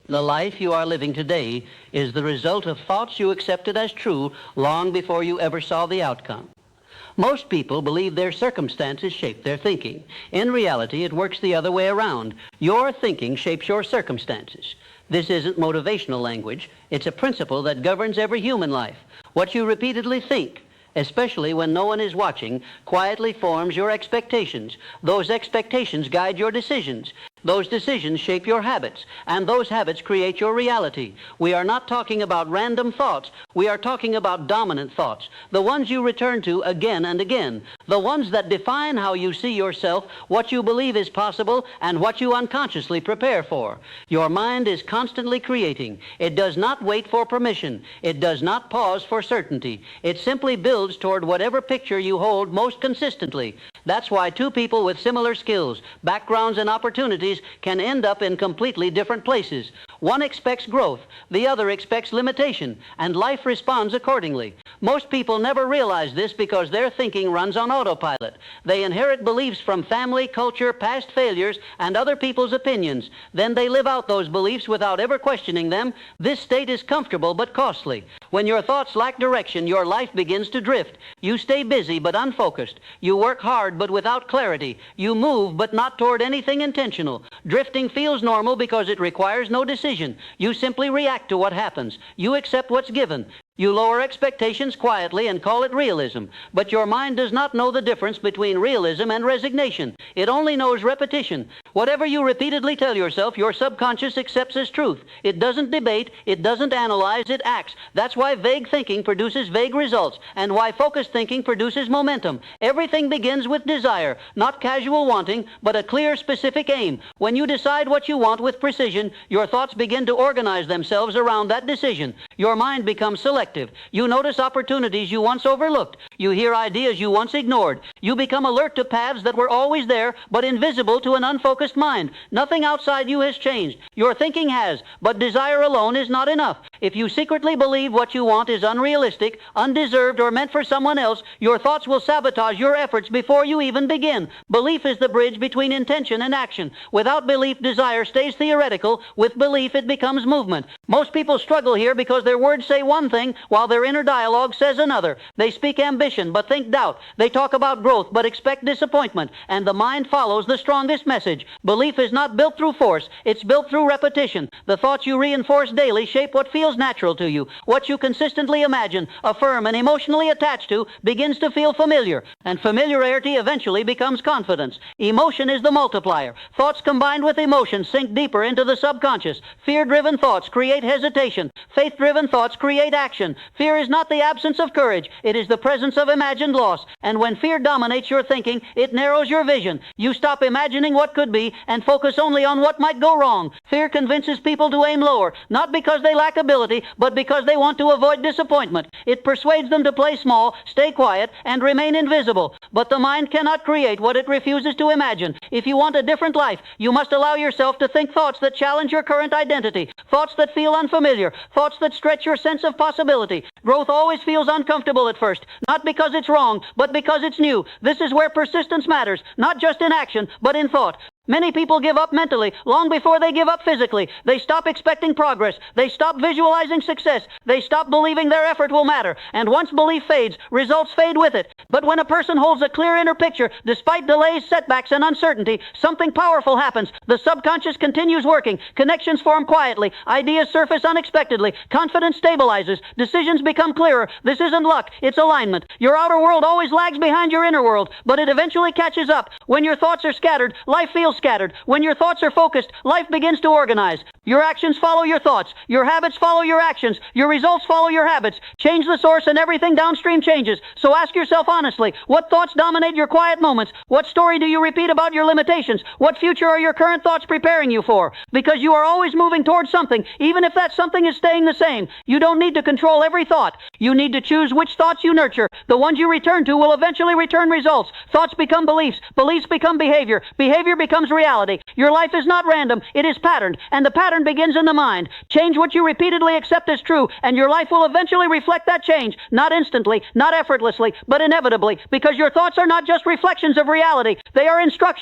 The life you are living today is the result of thoughts you accepted as true long before you ever saw the outcome. Most people believe their circumstances shape their thinking. In reality, it works the other way around. Your thinking shapes your circumstances. This isn't motivational language. It's a principle that governs every human life. What you repeatedly think, especially when no one is watching, quietly forms your expectations. Those expectations guide your decisions. Those decisions shape your habits, and those habits create your reality. We are not talking about random thoughts. We are talking about dominant thoughts, the ones you return to again and again, the ones that define how you see yourself, what you believe is possible, and what you unconsciously prepare for. Your mind is constantly creating. It does not wait for permission. It does not pause for certainty. It simply builds toward whatever picture you hold most consistently. That's why two people with similar skills, backgrounds, and opportunities can end up in completely different places. One expects growth, the other expects limitation, and life responds accordingly. Most people never realize this because their thinking runs on autopilot. They inherit beliefs from family, culture, past failures, and other people's opinions. Then they live out those beliefs without ever questioning them. This state is comfortable but costly. When your thoughts lack direction, your life begins to drift. You stay busy but unfocused. You work hard but without clarity. You move but not toward anything intentional. Drifting feels normal because it requires no decision. You simply react to what happens. You accept what's given. You lower expectations quietly and call it realism. But your mind does not know the difference between realism and resignation. It only knows repetition. Whatever you repeatedly tell yourself, your subconscious accepts as truth. It doesn't debate, it doesn't analyze, it acts. That's why vague thinking produces vague results, and why focused thinking produces momentum. Everything begins with desire, not casual wanting, but a clear, specific aim. When you decide what you want with precision, your thoughts begin to organize themselves around that decision. Your mind becomes selective. You notice opportunities you once overlooked. You hear ideas you once ignored. You become alert to paths that were always there, but invisible to an unfocused mind. Nothing outside you has changed. Your thinking has, but desire alone is not enough. If you secretly believe what you want is unrealistic, undeserved, or meant for someone else, your thoughts will sabotage your efforts before you even begin. Belief is the bridge between intention and action. Without belief, desire stays theoretical. With belief, it becomes movement. Most people struggle here because their words say one thing, while their inner dialogue says another. They speak ambition, but think doubt. They talk about growth, but expect disappointment. And the mind follows the strongest message. Belief is not built through force. It's built through repetition. The thoughts you reinforce daily shape what feels natural to you. What you consistently imagine, affirm, and emotionally attach to begins to feel familiar. And familiarity eventually becomes confidence. Emotion is the multiplier. Thoughts combined with emotion sink deeper into the subconscious. Fear-driven thoughts create hesitation. Faith-driven thoughts create action. Fear is not the absence of courage. It is the presence of imagined loss. And when fear dominates your thinking, it narrows your vision. You stop imagining what could be and focus only on what might go wrong. Fear convinces people to aim lower, not because they lack ability, but because they want to avoid disappointment. It persuades them to play small, stay quiet, and remain invisible. But the mind cannot create what it refuses to imagine. If you want a different life, you must allow yourself to think thoughts that challenge your current identity, thoughts that feel unfamiliar, thoughts that stretch your sense of possibility. Growth always feels uncomfortable at first, not because it's wrong, but because it's new. This is where persistence matters, not just in action, but in thought. Many people give up mentally long before they give up physically. They stop expecting progress. They stop visualizing success. They stop believing their effort will matter. And once belief fades, results fade with it. But when a person holds a clear inner picture, despite delays, setbacks, and uncertainty, something powerful happens. The subconscious continues working. Connections form quietly. Ideas surface unexpectedly. Confidence stabilizes. Decisions become clearer. This isn't luck. It's alignment. Your outer world always lags behind your inner world, but it eventually catches up. When your thoughts are scattered, life feels scattered. When your thoughts are focused, life begins to organize. Your actions follow your thoughts. Your habits follow your actions. Your results follow your habits. Change the source and everything downstream changes. So ask yourself honestly, what thoughts dominate your quiet moments? What story do you repeat about your limitations? What future are your current thoughts preparing you for? Because you are always moving towards something, even if that something is staying the same. You don't need to control every thought. You need to choose which thoughts you nurture. The ones you return to will eventually return results. Thoughts become beliefs. Beliefs become behavior. Behavior becomes reality. Your life is not random. It is patterned, and the pattern begins in the mind. Change what you repeatedly accept as true, and your life will eventually reflect that change. Not instantly, not effortlessly, but inevitably, because your thoughts are not just reflections of reality. They are instructions.